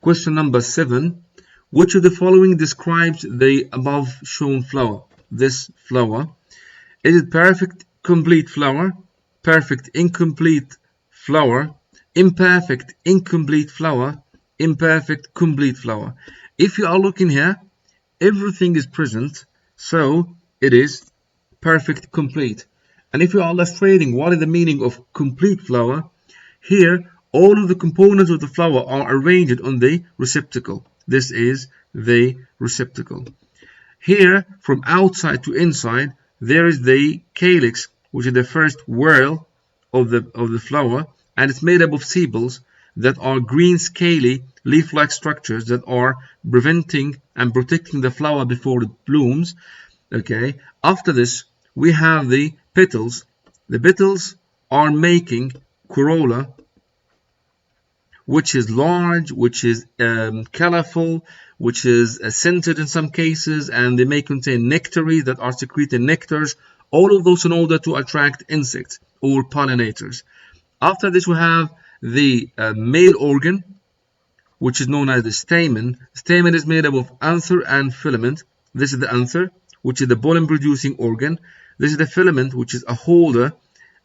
Question number 7. Which of the following describes the above shown flower? This flower. Is it perfect complete flower, perfect incomplete flower, imperfect incomplete flower, imperfect complete flower? If you are looking here, everything is present, so it is perfect complete. And if you are illustrating what is the meaning of complete flower, here all of the components of the flower are arranged on the receptacle. This is the receptacle. Here, from outside to inside, there is the calyx, which is the first whorl of the flower, and it's made up of sepals that are green scaly leaf-like structures that are preventing and protecting the flower before it blooms. Okay. After this, we have the petals. The petals are making corolla, which is large, which is colorful, which is scented in some cases, and they may contain nectaries that are secreting nectars, all of those in order to attract insects or pollinators. After this, we have the male organ, which is known as the stamen. Stamen is made up of anther and filament. This is the anther, which is the pollen-producing organ. This is the filament, which is a holder.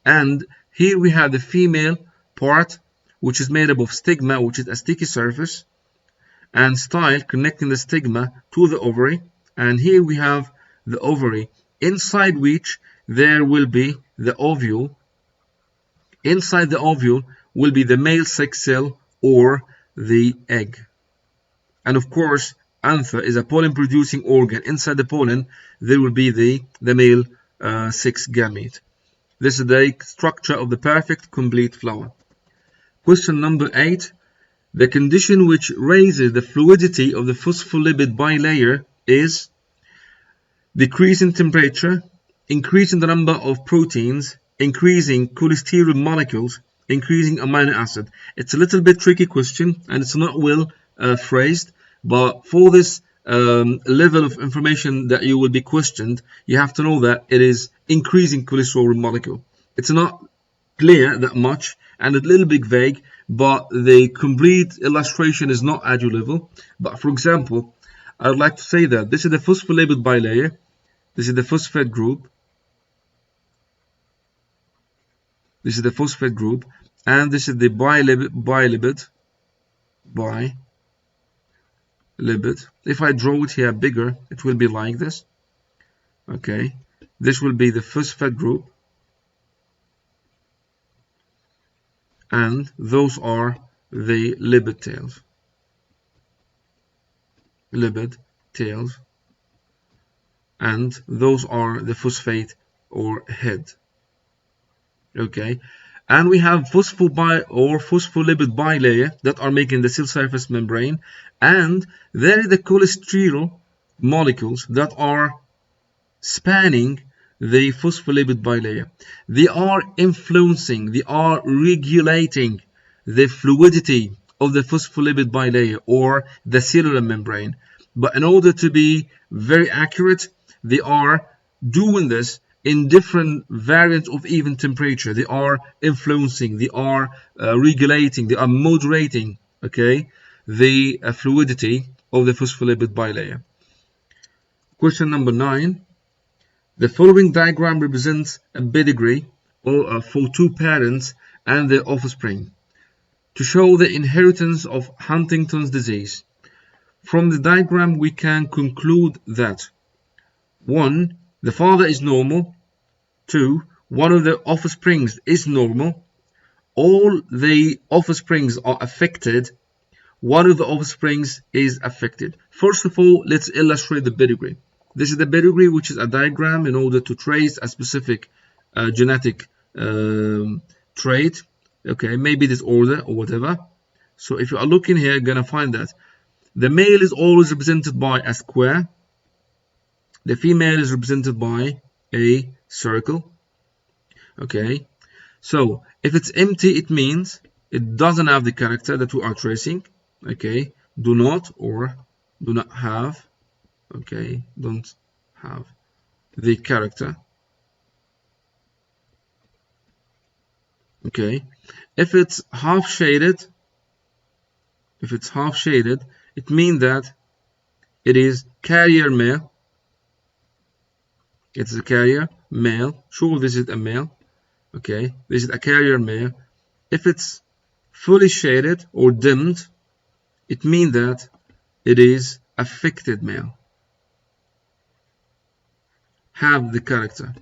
And here we have the female part, which is made up of stigma, which is a sticky surface, and style connecting the stigma to the ovary. And here we have the ovary, inside which there will be the ovule. Inside the ovule will be the male sex cell or the egg. And of course, anther is a pollen-producing organ. Inside the pollen, there will be the male sex gamete. This is the structure of the perfect complete flower. Question number 8. The condition which raises the fluidity of the phospholipid bilayer is decrease in temperature, increase in the number of proteins, increasing cholesterol molecules, increasing amino acid. It's a little bit tricky question and it's not well phrased, but for this level of information that you will be questioned, you have to know that it is increasing cholesterol molecule. It's not clear that much and a little bit vague, but the complete illustration is not at your level. But for example, I would like to say that this is the phospholipid bilayer, this is the phosphate group, this is the phosphate group, and this is the bilipid. If I draw it here bigger, it will be like this. Okay, this will be the phosphate group, and those are the lipid tails. And those are the phosphate or head. Okay, and we have phospholipid bilayer that are making the cell surface membrane, and there is the cholesterol molecules that are spanning the phospholipid bilayer. They are influencing, they are regulating the fluidity of the phospholipid bilayer or the cellular membrane. But in order to be very accurate, they are doing this in different variants of even temperature. They are influencing, they are regulating, they are moderating, okay, the fluidity of the phospholipid bilayer. Question number 9. The following diagram represents a pedigree for two parents and their offspring to show the inheritance of Huntington's disease. From the diagram, we can conclude that 1. The father is normal. 2. One of the offsprings is normal. All the offsprings are affected. One of the offsprings is affected. First of all, let's illustrate the pedigree. This is the pedigree, which is a diagram in order to trace a specific genetic trait. Okay, maybe disorder or whatever. So if you are looking here, you're going to find that the male is always represented by a square. The female is represented by a circle. Okay, so if it's empty, it means it doesn't have the character that we are tracing. Okay, do not have. Okay, don't have the character. Okay, if it's half shaded, if it's half shaded, it means that it is carrier male. It's a carrier male. Sure, this is a male. Okay, this is a carrier male. If it's fully shaded or dimmed, it means that it is affected male. Have the character.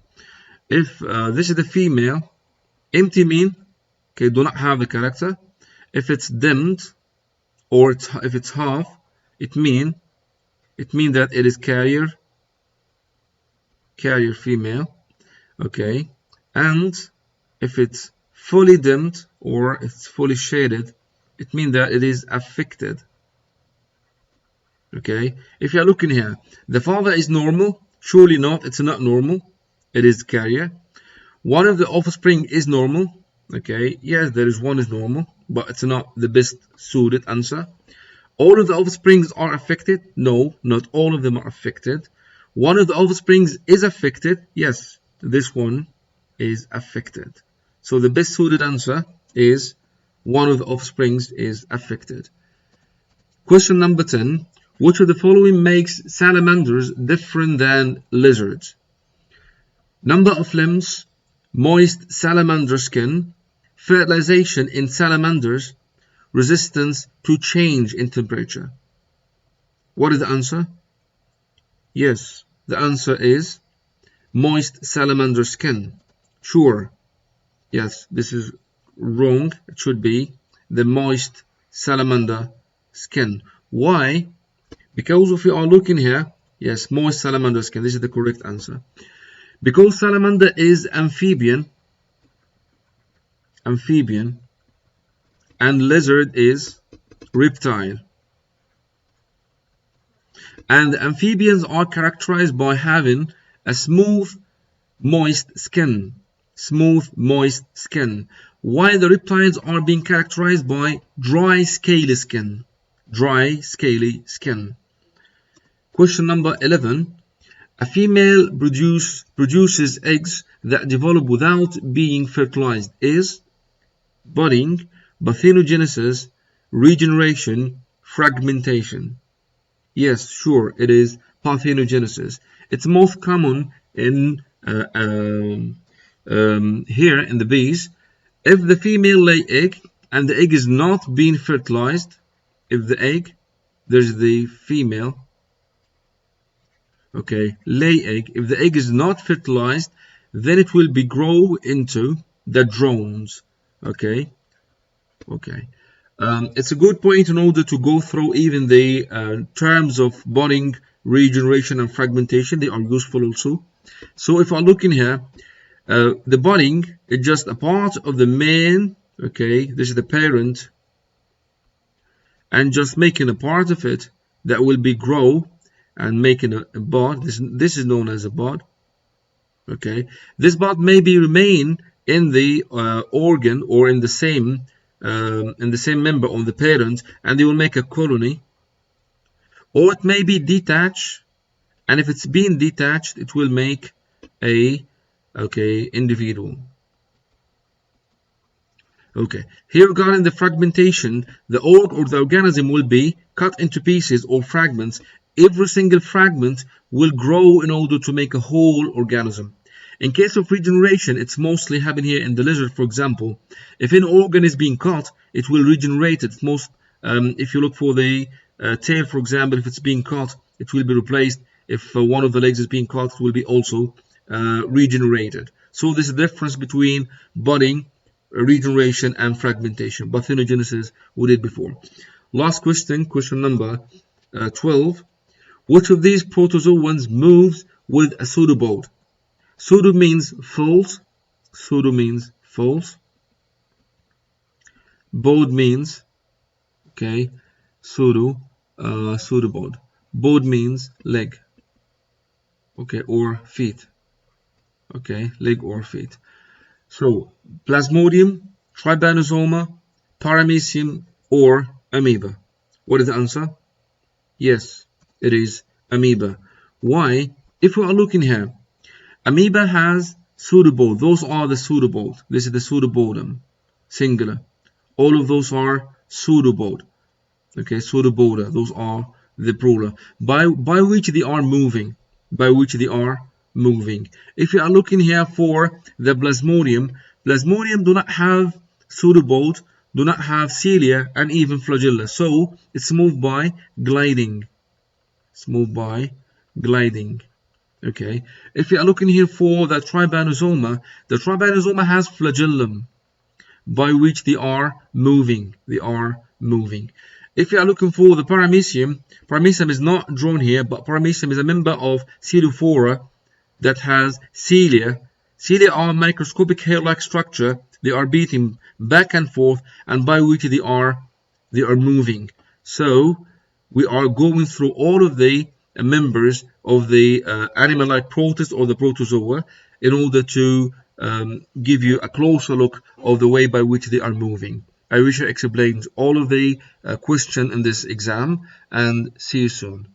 If this is the female, empty mean, okay, do not have the character. If it's dimmed or if it's half, it mean that it is carrier female. Okay, and if it's fully dimmed or it's fully shaded, it means that it is affected. Okay, if you're looking here, the father is normal. Surely not, it's not normal. It is carrier. One of the offspring is normal. Okay, yes, there is one is normal, but it's not the best suited answer. All of the offsprings are affected. No, not all of them are affected. One of the offsprings is affected. Yes, this one is affected. So the best suited answer is one of the offsprings is affected. Question number 10. Which of the following makes salamanders different than lizards? Number of limbs, moist salamander skin, fertilization in salamanders, resistance to change in temperature. What is the answer? Yes, the answer is moist salamander skin. Sure. Yes, this is wrong. It should be the moist salamander skin. Why? Because if you are looking here, yes, moist salamander skin. This is the correct answer. Because salamander is amphibian, and lizard is reptile. And the amphibians are characterized by having a smooth, moist skin. Smooth, moist skin. While the reptiles are being characterized by dry, scaly skin. Dry, scaly skin. Question number 11. A female produces eggs that develop without being fertilized. Is budding, parthenogenesis, regeneration, fragmentation. Yes, sure, it is parthenogenesis. It's most common in here in the bees. If the female lay egg and the egg is not being fertilized, if the egg, there's the female, okay, lay egg, if the egg is not fertilized, then it will be grow into the drones. Okay. It's a good point in order to go through even the terms of budding, regeneration, and fragmentation. They are useful also. So if I look in here, the budding is just a part of the main. Okay, this is the parent, and just making a part of it that will be grow and making a bud. This is known as a bud. Okay, this bud maybe remain in the organ or in the same member of the parent, and they will make a colony, or it may be detached, and if it's being detached, it will make a individual. Okay, here regarding the fragmentation, the org or the organism will be cut into pieces or fragments. Every single fragment will grow in order to make a whole organism. In case of regeneration, it's mostly happening here in the lizard, for example. If an organ is being cut, it will regenerate. It's most, if you look for the tail, for example, if it's being cut, it will be replaced. If one of the legs is being cut, it will be also regenerated. So there's a difference between budding, regeneration, and fragmentation. Parthenogenesis we did before. Last question, question number 12. Which of these protozoans moves with a pseudobode? Pseudo means false. Pseudo means false. Bode means, okay, pseudobode. Bode means leg, okay, or feet, okay, leg or feet. So, Plasmodium, Trypanosoma, Paramecium, or Amoeba. What is the answer? Yes, it is Amoeba. Why? If we are looking here, Amoeba has pseudobode. Those are the pseudobode. This is the pseudobodum, singular. All of those are pseudobode. Okay, pseudopoda, those are the plural, by which they are moving, by which they are moving. If you are looking here for the plasmodium, plasmodium do not have pseudopod, do not have cilia, and even flagella, so it's moved by gliding. It's moved by gliding. Okay, if you are looking here for the trypanosoma has flagellum, by which they are moving. They are moving. If you are looking for the paramecium, paramecium is not drawn here, but paramecium is a member of Coelophora that has cilia. Cilia are microscopic hair-like structure. They are beating back and forth, and by which they are moving. So we are going through all of the members of the animal-like protist or the protozoa in order to give you a closer look of the way by which they are moving. I wish I explained all of the question in this exam, and see you soon.